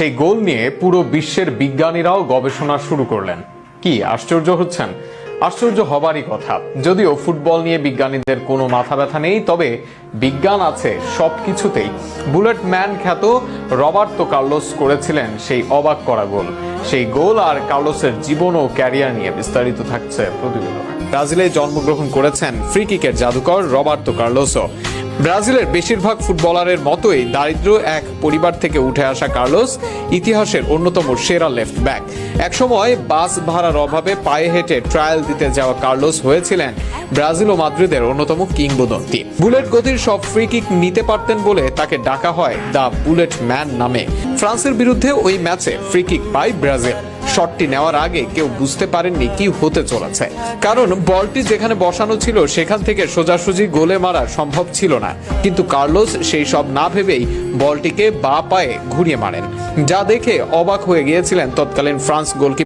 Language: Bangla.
সেই গোল নিয়ে পুরো বিশ্বের বিজ্ঞানীরাও গবেষণা শুরু করলেন। কি আশ্চর্য হচ্ছেন? আশ্চর্য হবারই কথা। যদিও ফুটবল নিয়ে বিজ্ঞানীদের কোনো মাথা ব্যথা নেই, তবে বিজ্ঞান আছে সবকিছুতেই। বুলেট ম্যান খ্যাত রবার্তো কার্লোস করেছিলেন সেই অবাক করা গোল। সেই গোল আর কার্লোসের জীবন ও ক্যারিয়ার নিয়ে বিস্তারিত থাকছে প্রতিবেদনে। ব্রাজিলে জন্মগ্রহণ করেছেন ফ্রি কিকের জাদুকর রবার্তো কার্লোসও। ব্রাজিলের বেশিরভাগ ফুটবলারের মতোই দারিদ্র এক পরিবার থেকে উঠে আসা কার্লোস ইতিহাসের অন্যতম সেরা লেফট ব্যাক। একসময় বাস ভাড়ার অভাবে পায়ে হেঁটে ট্রায়াল দিতে যাওয়া কার্লোস হয়েছিলেন ব্রাজিল ও মাদ্রিদের অন্যতম কিংবদন্তি। বুলেট গতির সব ফ্রি কিক নিতে পারতেন বলে তাকে ডাকা হয় দ্য বুলেট ম্যান নামে। ফ্রান্সের বিরুদ্ধে ওই ম্যাচে ফ্রি কিক পায় ব্রাজিল। শটটি নেওয়ার আগে কেউ বুঝতে পারেননি কি হতে চলেছে, কারণ বলটি যেখানে বসানো ছিল সেখান থেকে সোজাসুজি গোলে মারা সম্ভব ছিল না। কিন্তু কার্লোস সেই সব না ভেবেই বলটিকে বাঁ পায়ে ঘুরিয়ে মারেন, যা দেখে অবাক হয়ে গিয়েছিলেন তৎকালীন ফ্রান্স গোলকিপার